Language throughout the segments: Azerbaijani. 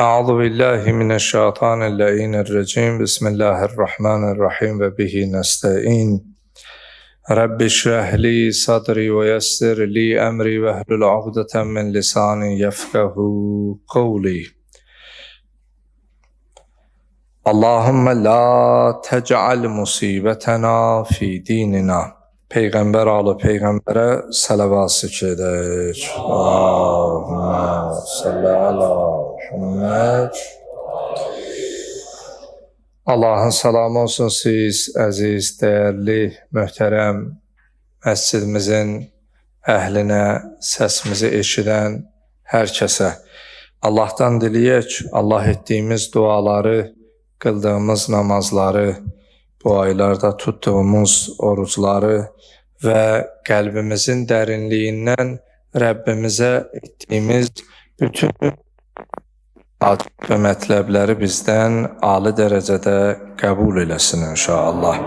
أعوذ بالله من الشيطان اللعين الرجيم بسم الله الرحمن الرحيم وبه نستعين رب اشرح لي صدري ويسر لي أمري واحلل عقدة من لساني يفقه قولي اللهم لا تجعل مصيبتنا في ديننا. Peyğəmbər alı Peyğəmbərə sələvat zikr edək. Allahümmə salli ala Muhammed. Allahın salamı olsun siz, əziz, dəyərli, möhtərəm məscidimizin əhlinə, səsimizi eşidən hər kəsə. Allahdan diləyək, Allah etdiyimiz duaları, qıldığımız namazları, bu aylarda tuttuğumuz orucları və qəlbimizin dərinliyindən Rəbbimizə etdiyimiz bütün və mətləbləri bizdən ali dərəcədə qəbul eləsin inşallah.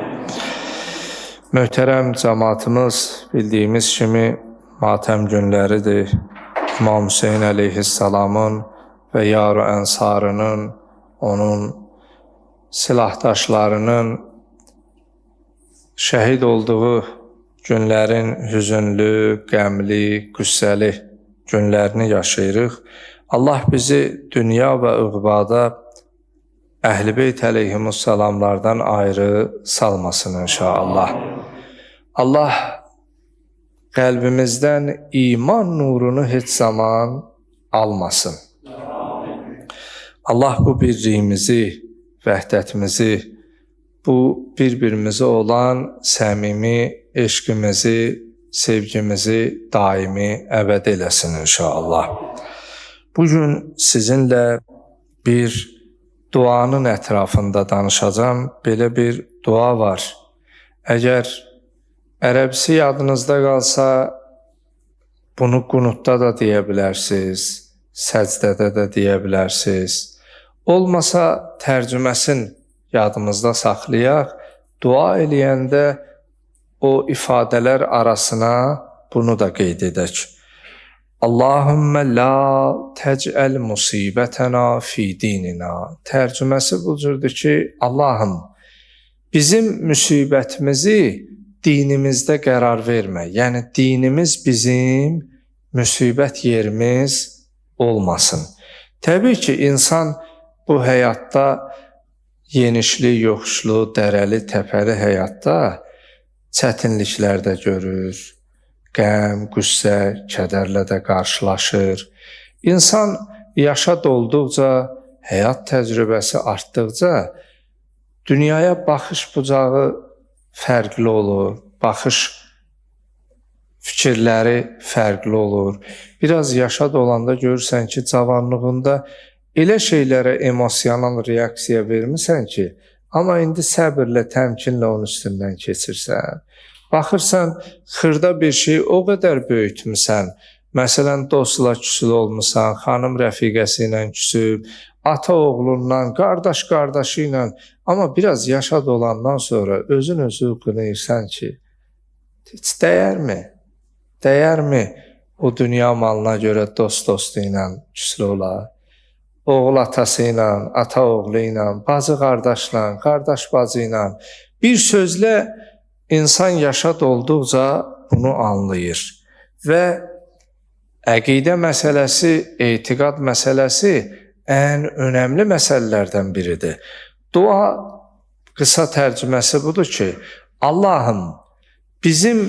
Möhtərəm cəmaatımız, bildiyimiz kimi matəm günləridir. İmam Hüseyin əleyhissalamın və yar-ı ənsarının, onun silahdaşlarının şəhid olduğu günlərin hüzünlü, qəmli, qüssəli günlərini yaşayırıq. Allah bizi dünya və üqbada Əhl-i Beyt əleyhimussalamlardan ayrı salmasın inşallah. Allah qəlbimizdən iman nurunu heç zaman almasın. Allah bu birliyimizi, vəhdətimizi, bu bir-birimizə olan səmimi eşqimizi, sevgimizi daimi əbəd eləsin inşallah. Bugün sizinlə bir duanın ətrafında danışacağım. Belə bir dua var. Əgər ərəbisi yadınızda qalsa, bunu qunutda da deyə bilərsiniz, səcdədə də deyə bilərsiniz. Olmasa tərcüməsin yadımızda saxlayaq, dua eləyəndə o ifadələr arasına bunu da qeyd edək. Allahümmə la təcəl musibətəna fi dinina. Tərcüməsi bu cürdür ki, Allahım, bizim müsibətimizi dinimizdə qərar vermə. Yəni, dinimiz bizim müsibət yerimiz olmasın. Təbii ki, insan bu həyatda yenişli, yoxuşlu, dərəli, təpəli həyatda çətinliklər də görür, qəm, qüssə, kədərlə də qarşılaşır. İnsan yaşa dolduqca, həyat təcrübəsi artdıqca dünyaya baxış bucağı fərqli olur, baxış fikirləri fərqli olur. Biraz yaşa dolanda görürsən ki, cavanlığında elə şeylərə emosional reaksiya vermirsən ki, amma indi səbirlə, təmkinlə onun üstündən keçirsən. Baxırsan, xırda bir şey o qədər böyütmüsən. Məsələn, dostla küsül olmuşsan, xanım rəfiqəsi ilə küsüb, ata oğlundan, qardaş qardaşı ilə. Amma biraz yaşa dolandan sonra özün özü qınayırsan ki, heç dəyərmi? Dəyərmi o dünya malına görə dostu ilə küsül olar? Oğul atası ilə, ata oğlu ilə, bacı qardaşla, qardaş bacı ilə. Bir sözlə insan yaşa dolduqca bunu anlayır. Və əqidə məsələsi, etiqad məsələsi ən önəmli məsələlərdən biridir. Dua qısa tərcüməsi budur ki, Allahım, bizim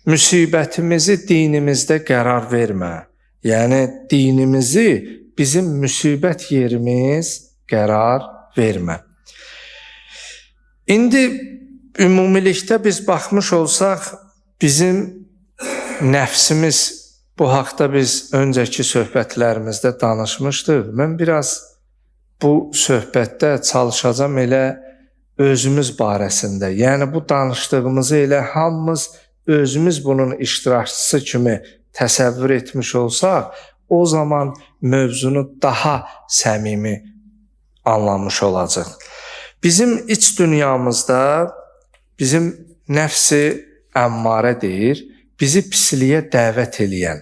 müsibətimizi dinimizdə qərar vermə. Yəni, dinimizi bizim müsibət yerimiz qərar vermə. İndi ümumilikdə biz baxmış olsaq, bizim nəfsimiz, bu haqda biz öncəki söhbətlərimizdə danışmışdıq. Mən biraz bu söhbətdə çalışacağım elə özümüz barəsində. Yəni, bu danışdığımızı elə hamımız özümüz bunun iştirakçısı kimi təsəvvür etmiş olsaq, o zaman mövzunu daha səmimi anlamış olacaq. Bizim iç dünyamızda bizim nəfsi əmmarə deyir, bizi pisliyə dəvət eləyən,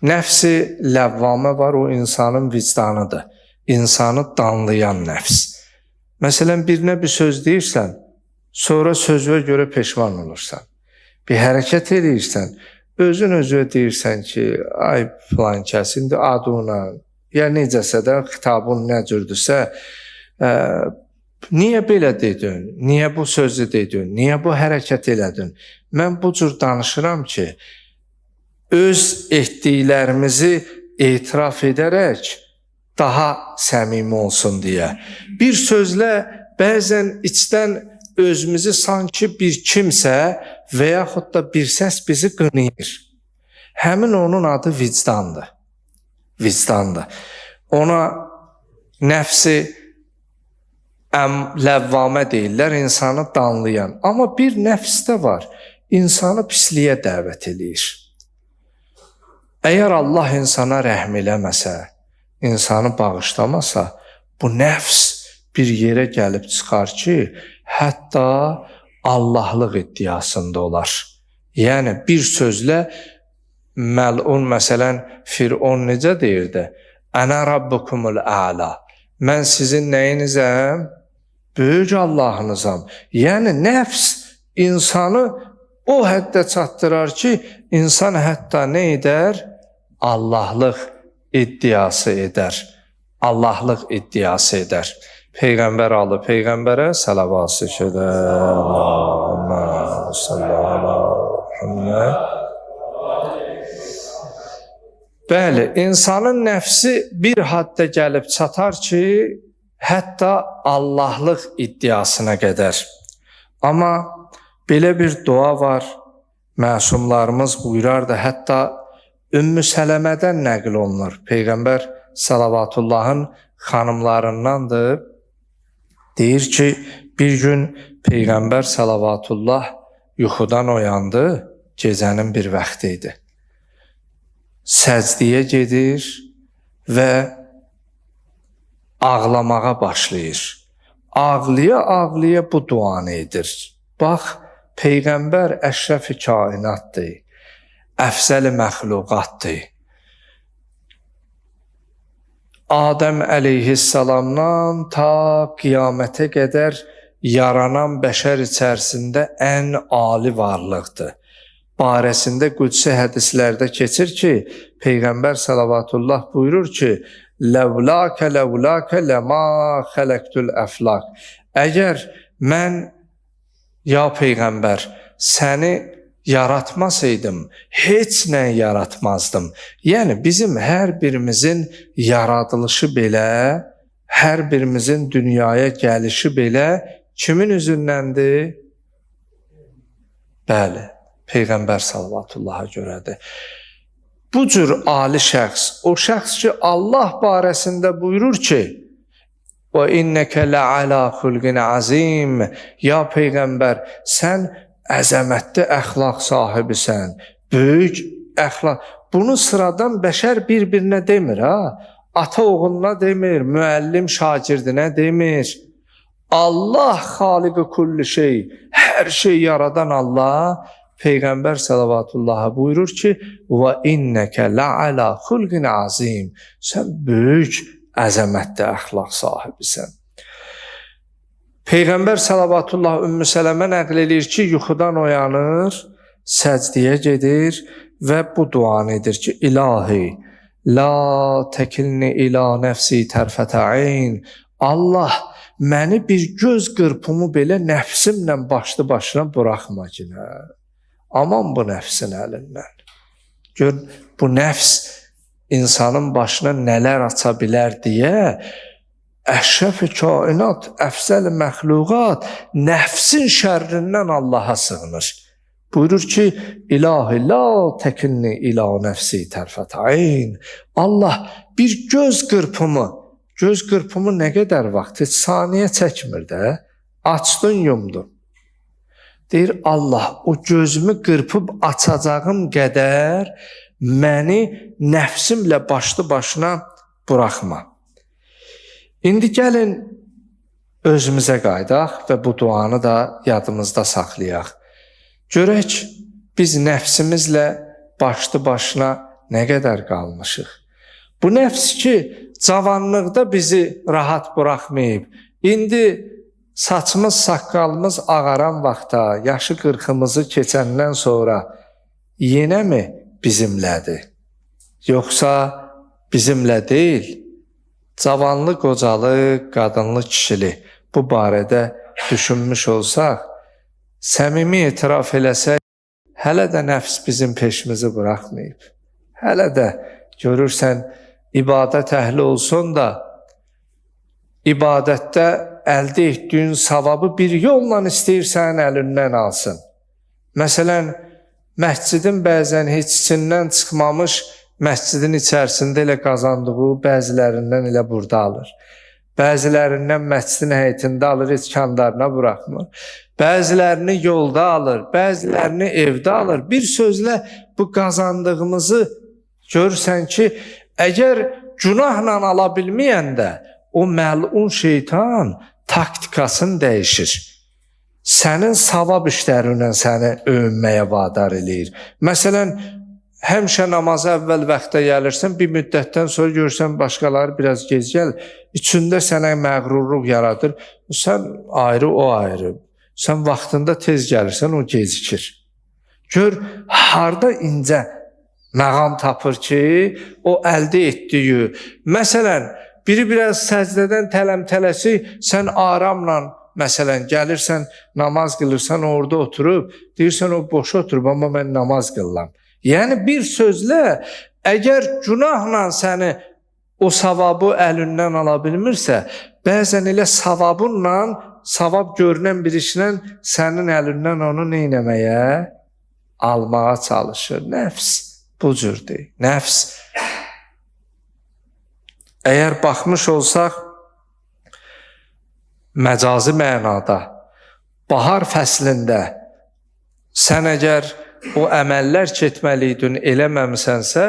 Nəfsi ləvvamə var, o insanın vicdanıdır. İnsanı danlayan nəfs. Məsələn, birinə bir söz deyirsən, sonra sözünə görə peşman olursan. Bir hərəkət edirsən, özün özünə deyirsən ki, ay filan kəs, indi adına, ya necəsə də xitabın nə cürdürsə, niyə belə dedin, niyə bu sözü dedin, niyə bu hərəkət elədin? Mən bu cür danışıram ki, öz etdiklərimizi etiraf edərək daha səmimi olsun deyə. Bir sözlə bəzən içdən özümüzü sanki bir kimsə və yaxud da bir səs bizi qınayır. Həmin onun adı vicdandır. Vicdandır. Ona nəfsi ləvvamə deyirlər, insanı danlayan. Amma bir nəfs də var, insanı pisliyə dəvət edir. Əgər Allah insana rəhm eləməsə, insanı bağışlamasa, bu nəfs bir yerə gəlib çıxar ki, hətta Allahlıq iddiasında olar. Yəni, bir sözlə məlun, məsələn, Firon necə deyirdi? Ənə rabbukumul əla. Mən sizin nəyinizəm? Böyük Allahınızam. Yəni, nəfs insanı o həddə çatdırar ki, insan hətta nə edər? Allahlıq iddiası edər. Allahlıq iddiası edər. Peyğəmbər alı Peyğəmbərə səlavat edər. Allahümmə sallallahu Bəli, insanın nəfsi bir həddə gəlib çatar ki, hətta Allahlıq iddiasına qədər. Amma belə bir dua var, məsumlarımız buyurar da, hətta Ümmü Sələmədən nəql olunur. Peyğəmbər Salavatullahın xanımlarındandır. Deyir ki, bir gün Peyğəmbər Salavatullah yuxudan oyandı, gecənin bir vaxtı idi. Səcdiyə gedir və ağlamağa başlayır. Ağlaya-ağlaya bu duanı edir. Bax, Peyğəmbər əşrəf-i kainatdır, əfzəl-i məxluqatdır. Adəm əleyhissalamdan ta qiyamətə qədər yaranan bəşər içərisində ən ali varlıqdır. Barəsində qüdsi hədislərdə keçir ki, Peyğəmbər Salavatullah buyurur ki, Ləvləkə ləmə xələqtül əflaq. Əgər mən, ya Peyğəmbər, səni yaratmasaydım, heç nə yaratmazdım. Yəni, bizim hər birimizin yaradılışı belə, hər birimizin dünyaya gəlişi belə kimin üzündəndir? Bəli, Peyğəmbər Salavatullaha görədir. Bu cür ali şəxs, o şəxs ki, Allah barəsində buyurur ki, وَإِنَّكَ لَعَلَى خُلْقٍ عَظِيمٍ. Ya Peyğəmbər, sən əzəmətli əxlaq sahibisən, böyük əxlaq. Bunu sıradan bəşər bir-birinə demir, ha? Ata oğluna demir, müəllim şagirdinə demir. Allah xaliqi kulli şey, hər şey yaradan Allah, Peyğəmbər Salavatullaha buyurur ki, وَإِنَّكَ لَعَلَى خُلْقٍ عَظِيمٍ. Sən böyük əzəmətli əxlaq sahibisən. Peyğəmbər Salavatullah Ümmü Sələmə nəql edir ki, yuxudan oyanır, səcdiyə gedir və bu duanı edir ki, İlahi, la təkilni ila nəfsi tərfətəyn. Allah, məni bir göz qırpımı belə nəfsimlə başlı başına buraxma ki, nə? Aman bu nəfsin əlindən. Gör, bu nəfs insanın başına nələr aça bilər deyə, əşrəf-i kainat, əfzəl-i məxluqat, nəfsin şərrindən Allaha sığınır. Buyurur ki, İlahi, la təkilni ila nəfsi tərfətəyn. Allah, bir göz qırpımı nə qədər vaxt, heç saniyə çəkmir də, açdın, yumdun. Deyir, Allah, o gözümü qırpıb açacağım qədər məni nəfsimlə başlı başına buraxma. İndi gəlin özümüzə qaydaq və bu duanı da yadımızda saxlayaq. Görək, biz nəfsimizlə başlı başına nə qədər qalmışıq? Bu nəfs ki, cavanlıqda bizi rahat buraxmayıb, indi saçımız, saqqalımız ağaran vaxtda, yaşı 40-ımızı keçəndən sonra yenə mi bizimlədir? Yoxsa bizimlə deyil, cavanlı, qocalı, qadınlı, kişili bu barədə düşünmüş olsaq, səmimi etiraf eləsək, hələ də nəfs bizim peşimizi buraxmayıb. Hələ də görürsən, ibadət əhli olsun da, ibadətdə əldə etdiyin savabı bir yolla istəyirsən əlindən alsın. Məsələn, məscidin bəzən heç içindən çıxmamış, məscidin içərisində elə qazandığı bəzilərindən elə burada alır. Bəzilərindən məscidin həyətində alır, heç kandarına buraxmır. Bəzilərini yolda alır, bəzilərini evdə alır. Bir sözlə bu qazandığımızı görürsən ki, əgər günahla ala bilməyəndə o məlun şeytan taktikasını dəyişir. Sənin savab işlərindən səni övünməyə vadar eləyir. Məsələn, həmişə namaza əvvəl vaxtda gəlirsən, bir müddətdən sonra görürsən başqaları biraz gec gəl, içində sənə məğrurluq yaradır. Sən ayrı, o ayrı. Sən vaxtında tez gəlirsən, o gecikir. Gör, harda incə məqam tapır ki, o əldə etdiyi. Məsələn, biri biraz səcdədən tələm-tələsi, sən aramla, məsələn, gəlirsən, namaz qılırsan, orada oturub, deyirsən, o boş oturub, amma mən namaz qılıram. Yəni, bir sözlə, əgər günahla səni o savabı əlindən ala bilmirsə, bəzən elə savabınla, savab görünən bir işlə sənin əlindən onu neynəməyə? Almağa çalışır. Nəfs bu cürdür. Nəfs. Əgər baxmış olsaq, məcazi mənada, bahar fəslində sən əgər o əməllər etməliydin, eləməmisənsə,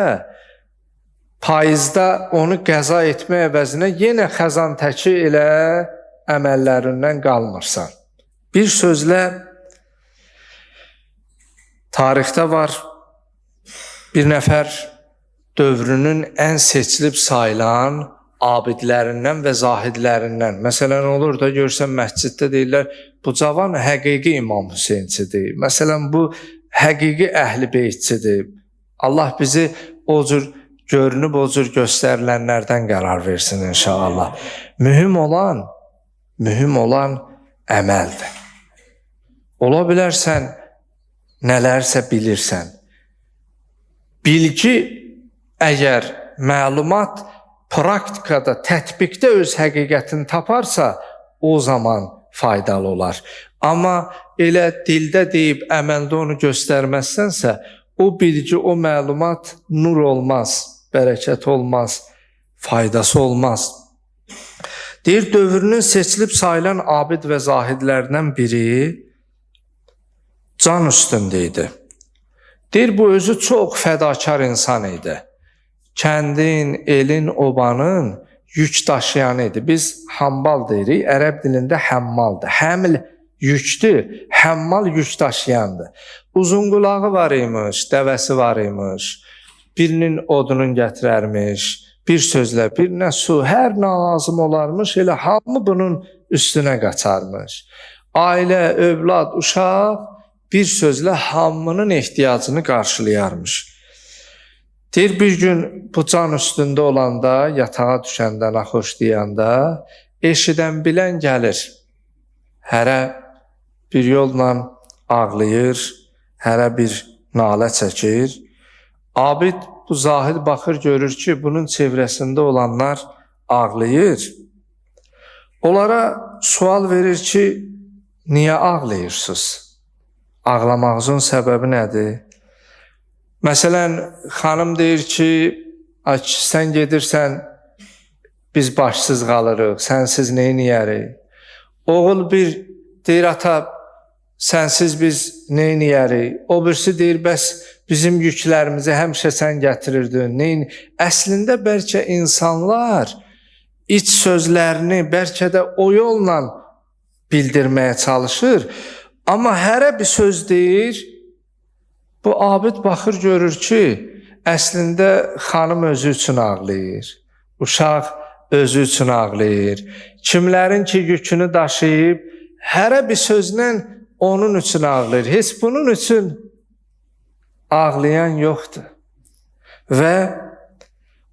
payızda onu qəza etmək əvəzinə yenə xəzantəki elə əməllərindən qalmırsan. Bir sözlə, tarixdə var bir nəfər dövrünün ən seçilib sayılan abidlərindən və zahidlərindən. Məsələn, olur da görsən məsciddə deyirlər, bu cavan həqiqi İmam Hüseynçidir. Məsələn, bu həqiqi əhl-i beytçidir. Allah bizi o cür görünüb, o cür göstərilənlərdən qərar versin inşallah. Mühüm olan əməldir. Ola bilərsən, nələrsə bilirsən. Bilgi əgər məlumat praktikada, tətbiqdə öz həqiqətini taparsa, o zaman faydalı olar. Amma elə dildə deyib, əməldə onu göstərməzsənsə, o bilgi, o məlumat nur olmaz, bərəkət olmaz, faydası olmaz. Deyir, dövrünün seçilib sayılan abid və zahidlərdən biri can üstündə idi. Deyir, bu özü çox fədakar insan idi. Kəndin, elin, obanın yük daşıyanı idi. Biz hambal deyirik, ərəb dilində həmmaldır. Həmil yükdür, həmmal yük daşıyandır. Uzun qulağı var imiş, dəvəsi var imiş, birinin odunun gətirərmiş, bir sözlə, bir nə su, hər nə lazım olarmış, elə hamı bunun üstünə qaçarmış. Ailə, övlad, uşaq bir sözlə hamının ehtiyacını qarşılayarmış. Deyir, bir gün bu can üstündə olanda, yatağa düşəndə, naxoşlayanda, eşidən bilən gəlir. Hərə bir yolla ağlayır, hərə bir nalə çəkir. Abid bu zahid baxır, görür ki, bunun çevrəsində olanlar ağlayır. Onlara sual verir ki, niyə ağlayırsınız? Ağlamağınızın səbəbi nədir? Məsələn, xanım deyir ki, sən gedirsən, biz başsız qalırıq, sənsiz neyniyərik? Oğul bir deyir, ata, sənsiz biz neyniyərik? O birisi deyir, bəs bizim yüklərimizi həmişə sən gətirirdin. Əslində bəlkə insanlar iç sözlərini bəlkə də o yolla bildirməyə çalışır. Amma hərə bir söz deyir, bu abid baxır, görür ki, əslində xanım özü üçün ağlayır, uşaq özü üçün ağlayır. Kimlərin ki yükünü daşıyıb, hərə bir sözlə onun üçün ağlayır. Heç bunun üçün ağlayan yoxdur. Və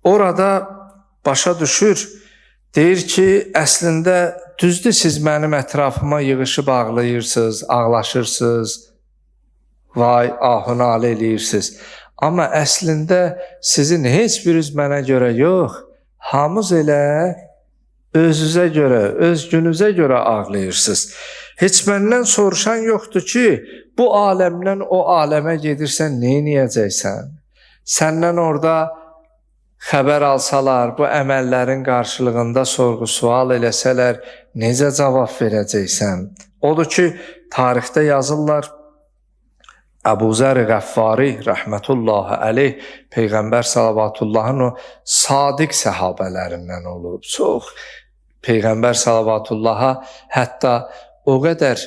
orada başa düşür, deyir ki, əslində düzdür, siz mənim ətrafıma yığışıb ağlayırsınız, ağlaşırsınız, vay, ahınalı eləyirsiniz. Amma əslində sizin heç biriniz mənə görə yox, hamınız elə özünüzə görə, öz gününüzə görə ağlayırsınız. Heç məndən soruşan yoxdur ki, bu aləmdən o aləmə gedirsən, nə edəcəksən? Səndən orada xəbər alsalar, bu əməllərin qarşılığında sorğu-sual eləsələr, necə cavab verəcəksən? Odur ki, tarixdə yazırlar, Əbu Zər Qəffari rəhmətullahi əleyh Peyğəmbər salavatullahın o sadiq səhabələrindən olub. Çox Peyğəmbər salavatullaha hətta o qədər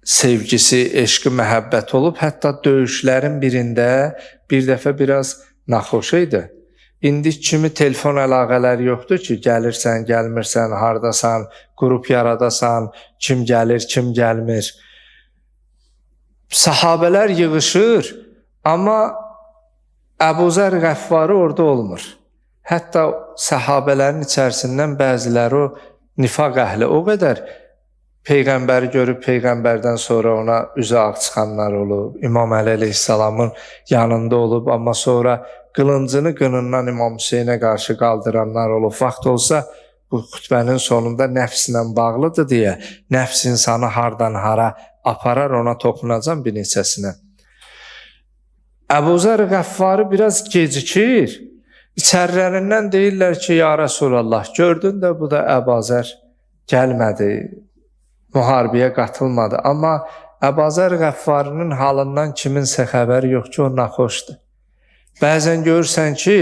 sevgisi, eşqi, məhəbbət olub, hətta döyüşlərin birində bir dəfə biraz naxoş idi. İndi kimi telefon əlaqələri yoxdur ki, gəlirsən, gəlmirsən, hardasan, qrup yaradasan, kim gəlir, kim gəlmir. Sahabələr yığışır, amma Əbu Zər Qəffari orada olmur. Hətta sahabələrin içərisindən bəziləri o nifaq əhli o qədər Peyğəmbəri görüb Peyğəmbərdən sonra ona üzü ağ çıxanlar olub. İmam Əli əleyhissalamın yanında olub, amma sonra qılıncını qınından İmam Hüseynə qarşı qaldıranlar olub. Vaxt olsa bu xütbənin sonunda nəfslə bağlıdır deyə, nəfs insanı hardan hara aparar, ona toxunacam bir neçəsinə. Əbu Zər Qəffari biraz gecikir. İçərilərindən deyirlər ki, ya Rasulallah, gördün də bu da Əbu Zər gəlmədi, müharibəyə qatılmadı. Amma Əbu Zər Qəffarinin halından kiminsə xəbəri yox ki, o naxoşdur. Bəzən görürsən ki,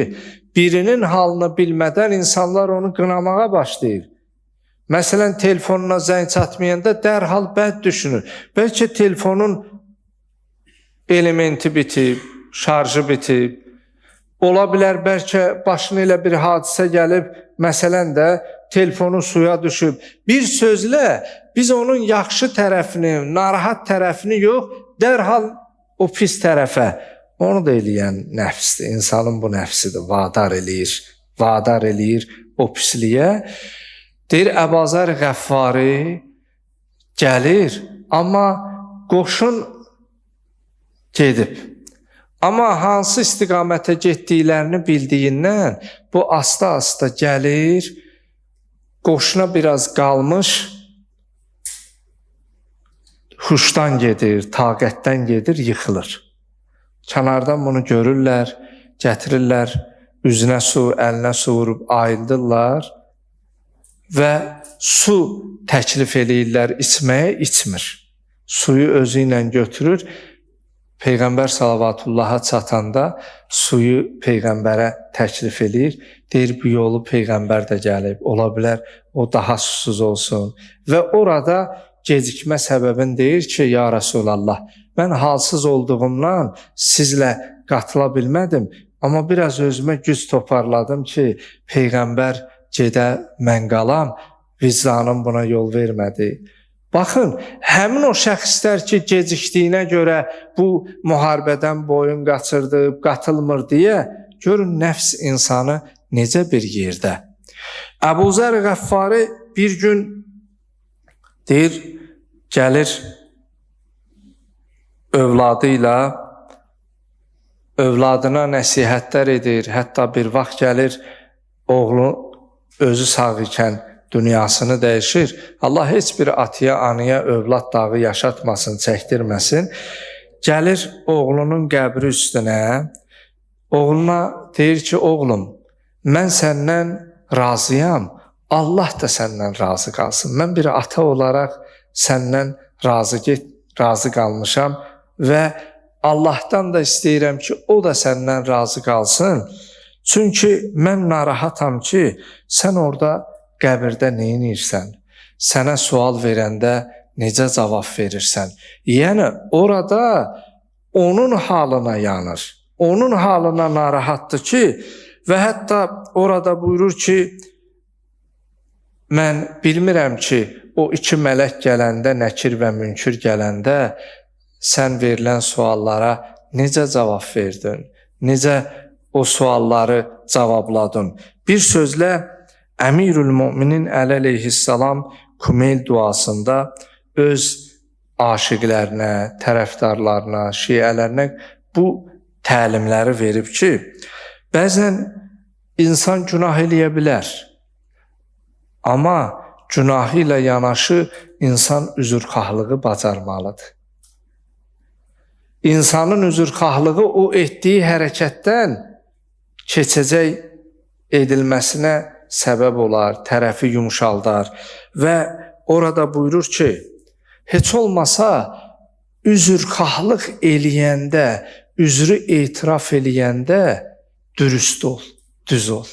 birinin halını bilmədən insanlar onu qınamağa başlayır. Məsələn, telefonuna zəng çatmayanda dərhal bəd düşünür. Bəlkə telefonun elementi bitib, şarjı bitib. Ola bilər, bəlkə başına elə bir hadisə gəlib, məsələn də telefonu suya düşüb. Bir sözlə biz onun yaxşı tərəfini, narahat tərəfini yox, dərhal o pis tərəfə. Onu da eləyən nəfsdir, insanın bu nəfsidir, vadar eləyir o pisliyə. Deyir, Əbu Zər Qəffari gəlir, amma qoşun gedib. Amma hansı istiqamətə getdiklərini bildiyindən bu asta-asta gəlir, qoşuna biraz qalmış, huşdan gedir, taqətdən gedir, yıxılır. Kənardan bunu görürlər, gətirirlər, üzünə su, əlinə su vurub ayıldırlar və su təklif eləyirlər içməyə, içmir. Suyu özü ilə götürür, Peyğəmbər salavatullaha çatanda suyu Peyğəmbərə təklif eləyir. Deyir, bu yolu Peyğəmbər də gəlib, ola bilər o daha susuz olsun. Və orada gecikmə səbəbini deyir ki, ya Rasulallah, mən halsız olduğumdan sizlə qatıla bilmədim, amma biraz özümə güc toparladım ki, Peyğəmbər gedə mən qalam, vicdanım buna yol vermədi. Baxın, həmin o şəxslər ki, gecikdiyinə görə bu müharibədən boyun qaçırdı, qatılmır deyə, görün nəfs insanı necə bir yerdə. Əbu Zər Qəffari bir gün deyir, gəlir övladına nəsihətlər edir, hətta bir vaxt gəlir, oğlu özü sağ ikən dünyasını dəyişir. Allah heç bir atıya, anıya övlad dağı yaşatmasın, çəkdirməsin. Gəlir oğlunun qəbri üstünə, oğluna deyir ki, oğlum, mən səndən razıyam, Allah da səndən razı qalsın. Mən bir ata olaraq səndən razı qalmışam və Allahdan da istəyirəm ki, o da səndən razı qalsın. Çünki mən narahatam ki, sən orada qəbirdə nə edirsən? Sənə sual verəndə necə cavab verirsən? Yəni, orada onun halına yanır. onun halına narahatdır ki, və hətta orada buyurur ki, mən bilmirəm ki, o iki mələk gələndə, Nəkir və Münkir gələndə sən verilən suallara necə cavab verdin? Necə o sualları cavabladın? Bir sözlə Əmirül Müminin Əli əleyhissalam Kumeyl duasında öz aşiqlərinə, tərəfdarlarına, şiələrinə bu təlimləri verib ki, bəzən insan günah eləyə bilər. Amma günahı ilə yanaşı insan üzrxahlığı bacarmalıdır. İnsanın üzrxahlığı o etdiyi hərəkətdən keçəcək edilməsinə səbəb olar, tərəfi yumşaldar və orada buyurur ki, heç olmasa üzrxahlıq eləyəndə, üzrü etiraf eləyəndə dürüst ol, düz ol.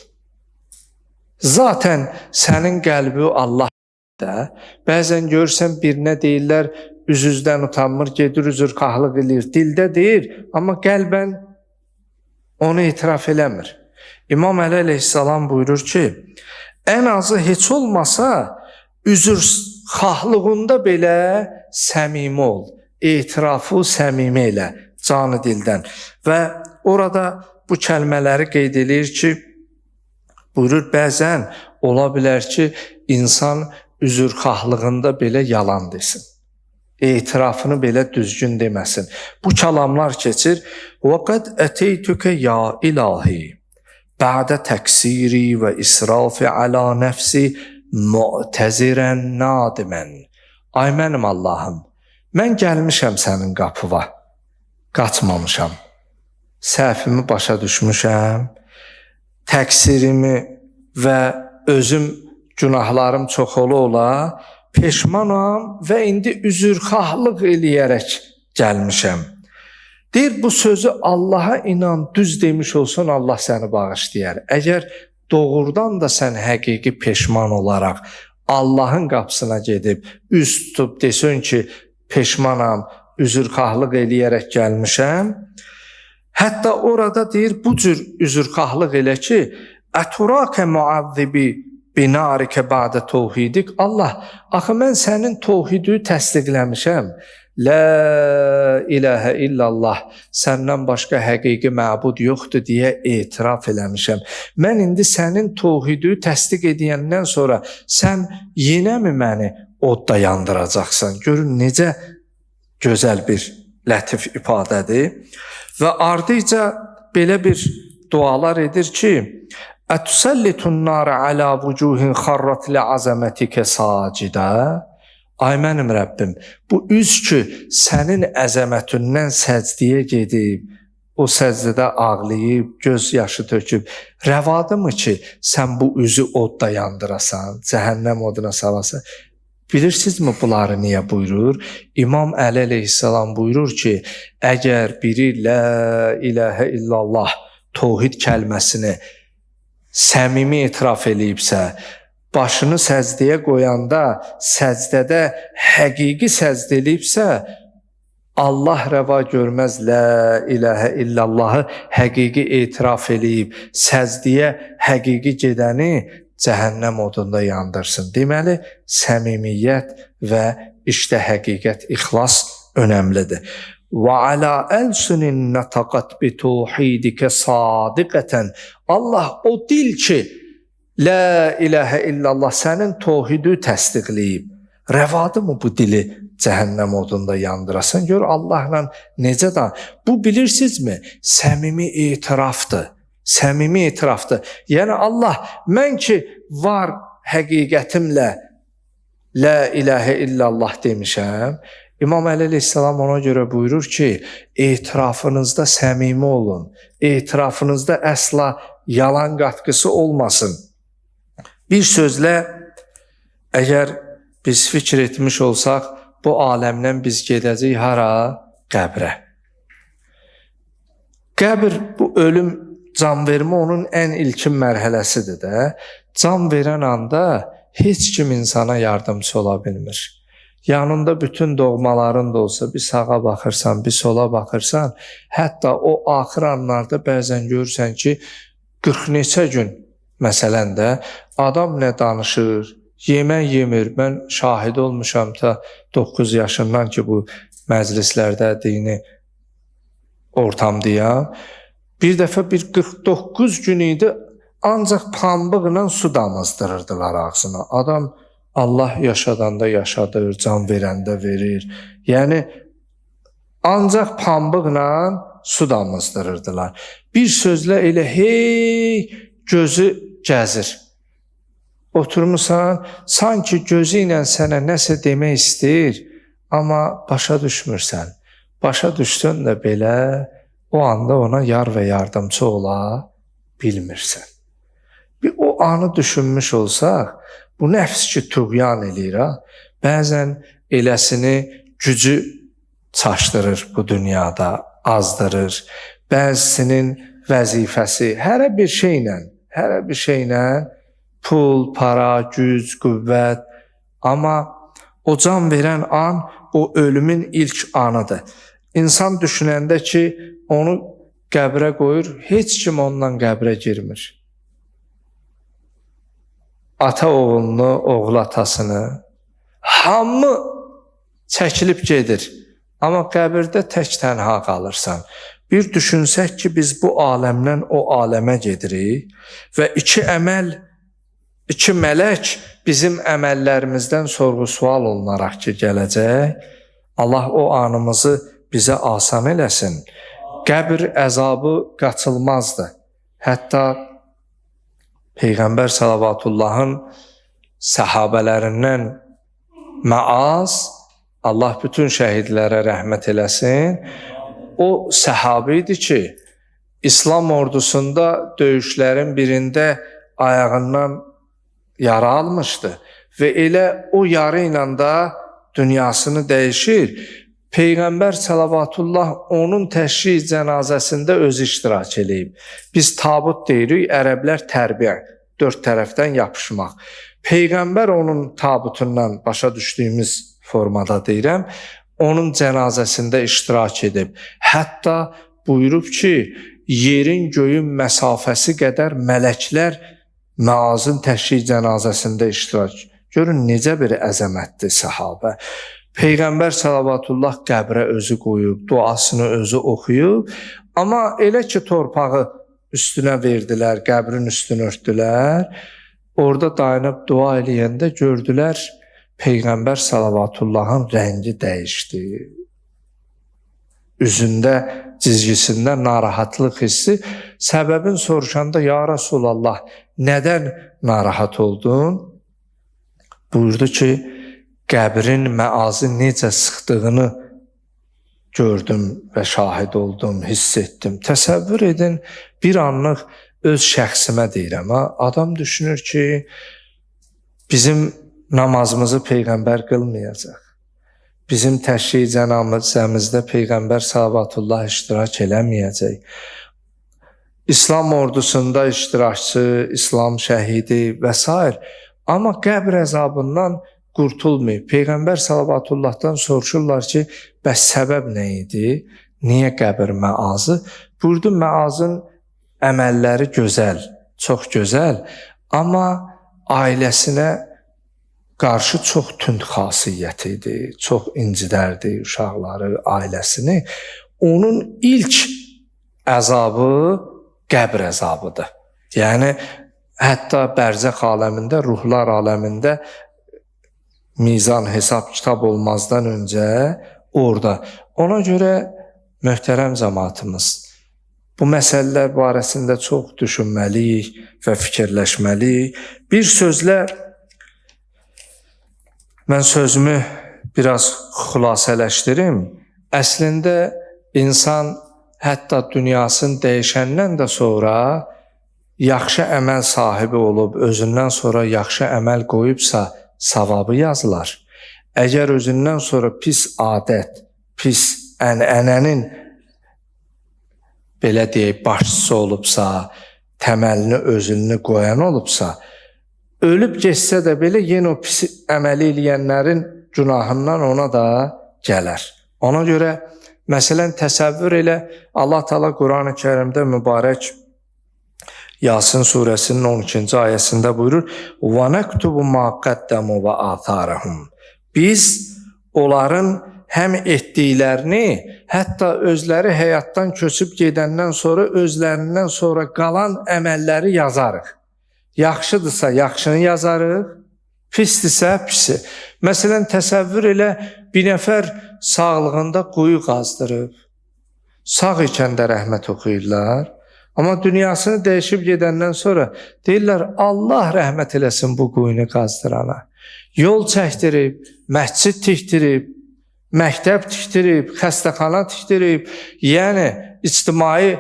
Zaten sənin qəlbi Allah da, bəzən görürsən birinə deyirlər, üz-üzdən utanmır, gedir üzrxahlıq eləyir, dildə deyir, amma qəlbən onu etiraf eləmir. İmam Əli əleyhissalam buyurur ki, ən azı heç olmasa üzrxahlığında belə səmimi ol, etirafı səmimi elə, canı dildən. Və orada bu kəlmələri qeyd edir ki, buyurur, bəzən ola bilər ki, insan üzrxahlığında belə yalan desin. Etirafını belə düzgün deməsin. Bu kəlamlar keçir. وَقَدْ أَتَيْتُكَ يَا إِلَٰهِ بَعْدَ تَقْصِيرِي وَإِسْرَافِ عَلَى نَفْسِي مُعْتَزِرًا نَادِمًا. Ay mənim Allahım, mən gəlmişəm sənin qapıva, qaçmamışam. Səhvimi başa düşmüşəm, təqsirimi və özüm günahlarım çox ola, peşmanam və indi üzrxahlıq eləyərək gəlmişəm. Deyir, bu sözü Allaha inan, düz demiş olsun, Allah səni bağışlayar. Əgər doğrudan da sən həqiqi peşman olaraq Allahın qapısına gedib, üz tutub desin ki, peşmanam, üzrxahlıq eləyərək gəlmişəm. Hətta orada deyir, bu cür üzrxahlıq elə ki, əturəkə muazzibi binarikə ba'də tevhidik. Allah, axı mən sənin tevhidi təsdiqləmişəm. La ilahə illallah, səndən başqa həqiqi məbud yoxdur deyə etiraf eləmişəm. Mən indi sənin tevhidi təsdiq edəndən sonra sən yenə mi məni odda yandıracaqsan? Görün necə gözəl bir lətif ifadədir. Və ardıca belə bir dualar edir ki, Ətusəllitun nar alə vucuhin xarrat li'azəmətikə sacidə. Ay mənim Rəbbim, bu üz ki, sənin əzəmətindən səcdiyə gedib, o səcdədə ağlayıb, göz yaşı töküb, rəvadımı ki, sən bu üzü odda yandırasan, cəhənnəm oduna salasan? Bilirsinizmi bunları niyə buyurur? İmam Əli əleyhissalam buyurur ki, əgər biri la ilahə illallah tevhid kəlməsini səmimi etiraf eləyibsə, başını səcdəyə qoyanda, səcdədə həqiqi səcdə eləyibsə, Allah rəva görməz la ilahə illallahı həqiqi etiraf eləyib, səcdəyə həqiqi gedəni cəhənnəm odunda yandırsın. Deməli, səmimiyyət və işdə həqiqət, ixlas önəmlidir. وَعَلَى أَلْسُنٍ نَتَقَتْ بِتَوْحِيدِكَ صَادِقَةً. Allah o dil ki, la ilahə illallah sənin tevhidi təsdiqləyib. Rəvadı mı bu dili cəhənnəm odunda yandırasın? Gör Allahla necə da. Bu bilirsinizmi? Səmimi etirafdır. Səmimi etirafdır. Yəni Allah, mən ki var həqiqətimlə la ilahə illallah demişəm. İmam Əli əleyhissalam ona görə buyurur ki, etirafınızda səmimi olun, etirafınızda əsla yalan qatqısı olmasın. Bir sözlə, əgər biz fikir etmiş olsaq, bu aləmdən biz gedəcəyik hara? Qəbrə. Qəbr, bu ölüm, can vermə onun ən ilkin mərhələsidir də. Can verən anda heç kim insana yardımcı ola bilmir. yanında bütün doğmaların da olsa, bir sağa baxırsan, bir sola baxırsan, hətta o axır anlarda bəzən görürsən ki, 40 neçə gün, məsələn də, adam nə danışır, yemək yemir. Mən şahid olmuşam ta 9 yaşından ki, bu məclislərdə dini ortamdayam. Bir dəfə bir 49 gün idi, ancaq pambıqla su damızdırırdılar ağzına. Adam Allah yaşadanda yaşadır, can verəndə verir. Yəni, ancaq pambıqla su damızdırırdılar. Bir sözlə elə hey gözü gəzir. Oturmuşsan, sanki gözü ilə sənə nəsə demək istəyir, amma başa düşmürsən. Başa düşsən də belə, o anda ona yar və yardımcı ola bilmirsən. Bir o anı düşünmüş olsaq, bu nəfs ki, tuğyan eləyir, bəzən eləsini gücü çaşdırır bu dünyada, azdırır. Bəzisinin vəzifəsi hərə bir şeylə pul, para, güc, qüvvət. Amma o can verən an, o ölümün ilk anıdır. İnsan düşünəndə ki, onu qəbrə qoyur, heç kim ondan qəbrə girmir. Ata oğlunu, oğul atasını, hamı çəkilib gedir. Amma qəbirdə tək tənha qalırsan. Bir düşünsək ki, biz bu aləmdən o aləmə gedirik və iki mələk bizim əməllərimizdən sorğu-sual olunaraq ki, gələcək. Allah o anımızı bizə asan eləsin. Qəbir əzabı qaçılmazdır. Hətta Peyğəmbər Salavatullahın səhabələrindən Məaz, Allah bütün şəhidlərə rəhmət eləsin, o səhabi idi ki, İslam ordusunda döyüşlərin birində ayağından yara almışdı və elə o yarı ilə də dünyasını dəyişir. Peyğəmbər Salavatullah onun təşrih cənazəsində özü iştirak eləyib. Biz tabut deyirik, ərəblər tərbiyə, 4 tərəfdən yapışmaq. Peyğəmbər onun tabutundan, başa düşdüyümüz formada deyirəm, onun cənazəsində iştirak edib. Hətta buyurub ki, yerin göyün məsafəsi qədər mələklər Məazın təşrih cənazəsində iştirak. Görün, necə bir əzəmətdir səhabə. Peyğəmbər Salavatullah qəbrə özü qoyub, duasını özü oxuyub, amma elə ki, torpağı üstünə verdilər, qəbrin üstünü örtdülər, orada dayanıb dua eləyəndə gördülər, Peyğəmbər Salavatullahın rəngi dəyişdi. Üzündə, cizgisində narahatlıq hissi. Səbəbin soruşanda, ya Rasulallah, nədən narahat oldun? Buyurdu ki, qəbrin Məazı necə sıxdığını gördüm və şahid oldum, hiss etdim. Təsəvvür edin, bir anlıq öz şəxsimə deyirəm. Adam düşünür ki, bizim namazımızı Peyğəmbər qılmayacaq. Bizim təşrih cənazəmizdə Peyğəmbər Salavatullah iştirak eləməyəcək. İslam ordusunda iştirakçı, İslam şəhidi və s. Amma qəbr əzabından qurtulmayıb. Peyğəmbər Salavatullahdan soruşurlar ki, bəs səbəb nə idi? Niyə qəbir Məazı? Buyurdu, Məazın əməlləri gözəl, çox gözəl, amma ailəsinə qarşı çox tünd xasiyyət idi, çox incidərdi uşaqları, ailəsini. Onun ilk əzabı qəbr əzabıdır. Yəni, hətta bərzəx aləmində, ruhlar aləmində mizan, hesab, kitab olmazdan öncə orada. Ona görə möhtərəm cəmaatımız, bu məsələlər barəsində çox düşünməliyik və fikirləşməliyik. Bir sözlə, mən sözümü biraz xülasələşdirim. Əslində, insan hətta dünyasını dəyişəndən də sonra yaxşı əməl sahibi olub, özündən sonra yaxşı əməl qoyubsa, savabı yazılar. Əgər özündən sonra pis adət, pis ənənənin belə deyək, başçısı olubsa, təməlini, özünü qoyan olubsa, ölüb geçsə də belə yenə o pis əməli eləyənlərin günahından ona da gələr. Ona görə məsələn təsəvvür elə, Allah Teala Quran-ı Kərimdə mübarək Yasin surəsinin 12-ci ayəsində buyurur: "Və nəktubu ma qaddamu və atharahum." Biz onların həm etdiklərini, hətta özləri həyatdan köçüb gedəndən sonra özlərindən sonra qalan əməlləri yazarıq. Yaxşıdırsa yaxşını yazarıq, pisdirsə pisi. Məsələn, təsəvvür elə, bir nəfər sağlığında quyu qazdırıb. Sağ ikən də rəhmət oxuyurlar. Amma dünyasını dəyişib gedəndən sonra deyirlər, Allah rəhmət eləsin bu quyunu qazdırana. Yol çəkdirib, məscid tikdirib, məktəb tikdirib, xəstəxana tikdirib, yəni ictimai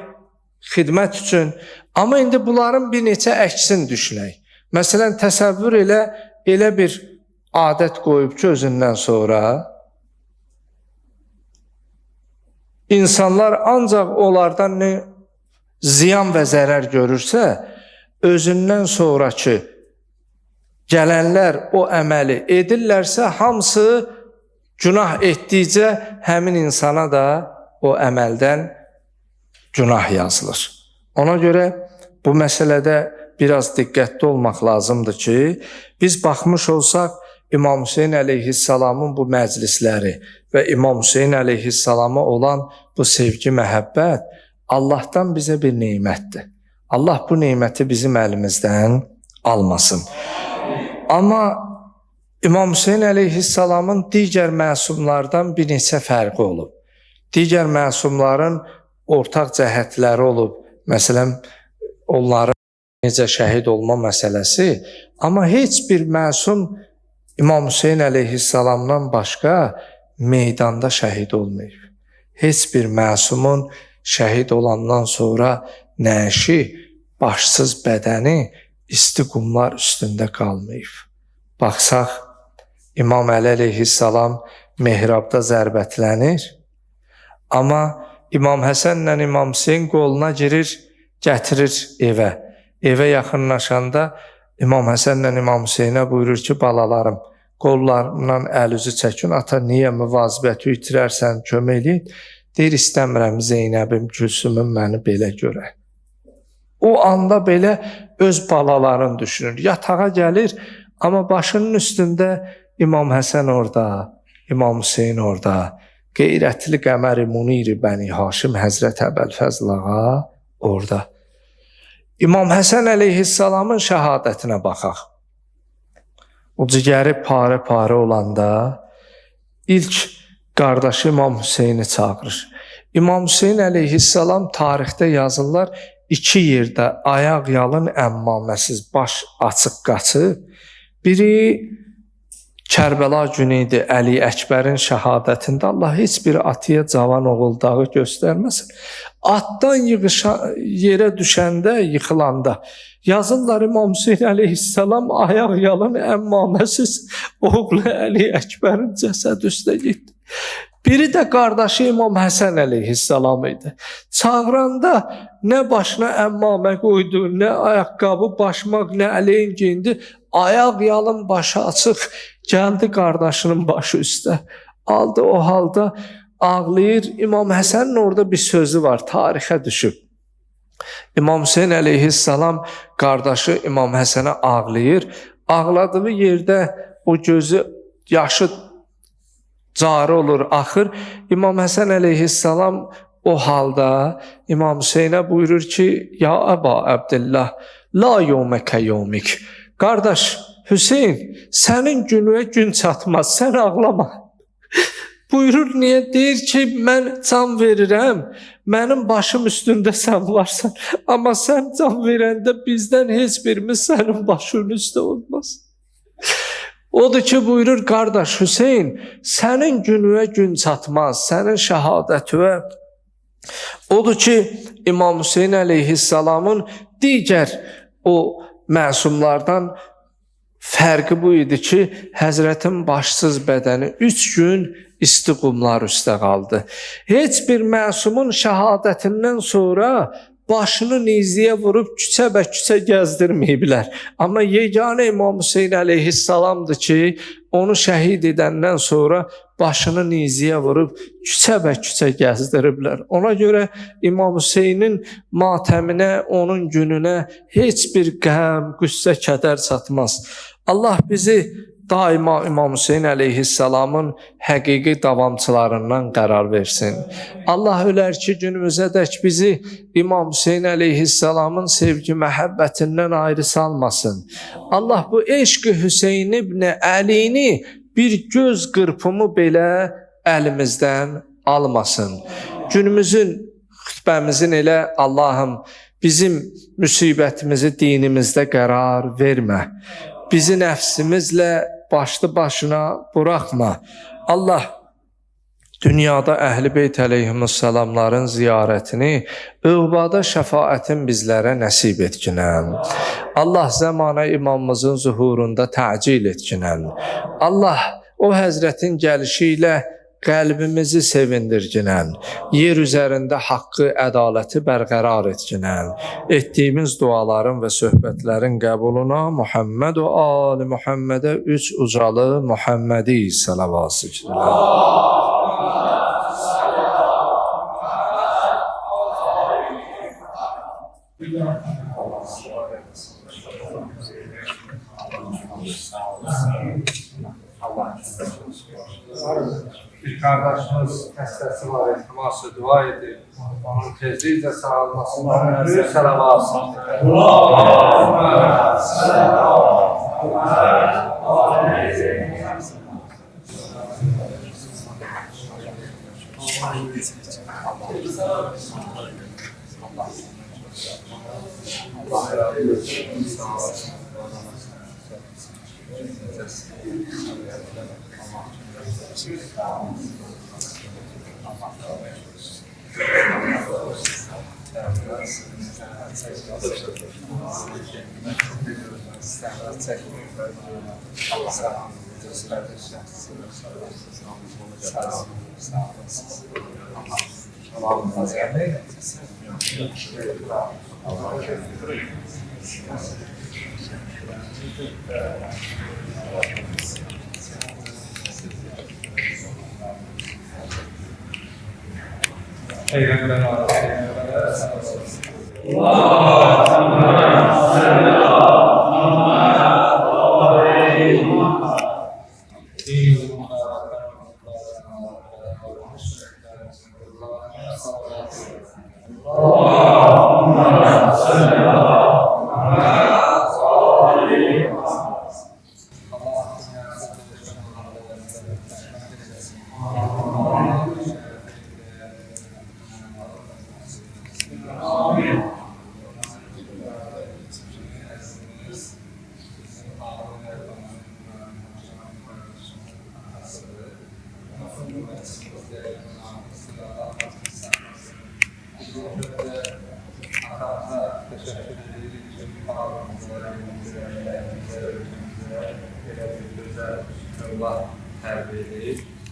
xidmət üçün. Amma indi bunların bir neçə əksini düşünək. Məsələn, təsəvvür elə bir adət qoyub ki, özündən sonra insanlar ancaq onlardan nə ziyan və zərər görürsə, özündən sonraki gələnlər o əməli edirlərsə, hamısı günah etdikcə həmin insana da o əməldən günah yazılır. Ona görə bu məsələdə biraz diqqətli olmaq lazımdır ki, biz baxmış olsaq İmam Hüseyin əleyhissalamın bu məclisləri və İmam Hüseyin əleyhissalama olan bu sevgi, məhəbbət Allahdan bizə bir neymətdir. Allah bu neyməti bizim əlimizdən almasın. Amma İmam Hüseyin əleyhissalamın digər məsumlardan bir neçə fərqi olub. Digər məsumların ortaq cəhətləri olub. Məsələn, onların necə şəhid olma məsələsi. Amma heç bir məsum İmam Hüseyin əleyhissalamdan başqa meydanda şəhid olmayıb. Heç bir məsumun şəhid olandan sonra nəşi, başsız bədəni isti qumlar üstündə qalmayıb. Baxsaq, İmam Əli əleyhissalam mehrabda zərbətlənir, amma İmam Həsənlə İmam Hüseyin qoluna girir, gətirir evə. Evə yaxınlaşanda İmam Həsənlə İmam Hüseynə buyurur ki, balalarım, qollarımdan əl-üzü çəkin, ata niyə müvazibəti itirərsən, kömək eləyin. Deyir, istəmirəm Zeynəbim, Gülsümüm məni belə görə. O anda belə öz balalarını düşünür. Yatağa gəlir, amma başının üstündə İmam Həsən orada, İmam Hüseyin orada, qeyrətli qəmər-i munir-i Bəni Haşim Həzrət Əbəlfəzl ağa orada. İmam Həsən əleyhissalamın şəhadətinə baxaq. O cigəri pare-pare olanda ilk qardaşı İmam Hüseyni çağırır. İmam Hüseyin əleyhissalam tarixdə yazırlar, 2 yerdə ayaq yalın, əmmaməsiz, baş açıq qaçıb. Biri Kərbəla günü idi, Əli Əkbərin şəhadətində. Allah heç bir atıya cavan oğuldağı göstərməsin. Atdan yerə düşəndə, yıxılanda yazırlar İmam Hüseyin əleyhissalam ayaq yalın, əmmaməsiz oğlu Əli Əkbərin cəsəd üstə getdi. Biri də qardaşı İmam Həsən əleyhissalam idi. Çağıranda nə başına əmmamə qoydu, nə ayaqqabı, başmaq, nə ələyin geyindi. Ayaq yalın, başı açıq gəldi qardaşının başı üstə. Aldı o halda ağlayır. İmam Həsənin orada bir sözü var, tarixə düşüb. İmam Hüseyin əleyhissalam qardaşı İmam Həsənə ağlayır. Ağladığı yerdə o gözü yaşı cari olur, axır. İmam Həsən əleyhissalam o halda İmam Hüseynə buyurur ki, ya Əba Əbdillah, la yevməkə yevmik. Qardaş Hüseyin, sənin günüyə gün çatmaz, sən ağlama. Buyurur, niyə? Deyir ki, mən can verirəm, mənim başım üstündə sən varsan, amma sən can verəndə bizdən heç birimiz sənin başının üstə olmaz. Odur ki, buyurur, qardaş Hüseyin, sənin günüyə gün çatmaz, sənin şəhadətüə. Odur ki, İmam Hüseyin əleyhissalamın digər o məsumlardan fərqi bu idi ki, Həzrətin başsız bədəni 3 gün isti qumlar üstə qaldı. Heç bir məsumun şəhadətindən sonra başını nizliyə vurub küçə gəzdirməyiblər. Amma yeganə İmam Hüseyn əleyhissalamdır ki, onu şəhid edəndən sonra başını nizliyə vurub küçə gəzdiriblər. Ona görə İmam Hüseynin matəminə, onun gününə heç bir qəm, qüssə, kədər çatmaz. Allah bizi daima İmam Hüseyn əleyhissalamın həqiqi davamçılarından qərar versin. Allah ölər ki, günümüzədək bizi İmam Hüseyn əleyhissalamın sevgi, məhəbbətindən ayrı salmasın. Allah bu eşq-i Hüseyn ibn Əlini bir göz qırpımı belə əlimizdən almasın. Günümüzün xütbəmizin elə Allahım bizim müsibətimizi dinimizdə qərar vermə. Bizi nəfsimizlə başlı başına buraxma. Allah dünyada Əhl-i Beyt əleyhissalamların ziyarətini, övbada şəfaətin bizlərə nəsib etkinən. Allah zəmanə imamımızın zuhurunda təcil etkinən. Allah o həzrətin gəlişi ilə qəlbimizi sevindirginən, yer üzərində haqqı, ədaləti bərqərar etginən, etdiyimiz duaların və söhbətlərin qəbuluna Muhammed və Ali Muhammedə 3 ucalı Muhammedi səlavası killər. Bir kardeşimiz hastası var, iltiması dua edip onun tezlikle sağlanmasından büyük selavat olsun.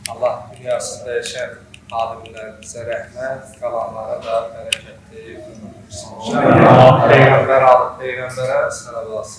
Allah dünyasında yaşayan alimlərimizə rəhmət, qalanlara da bərəkətli Peyğəmbər alıb, Peyğəmbərə səlavat.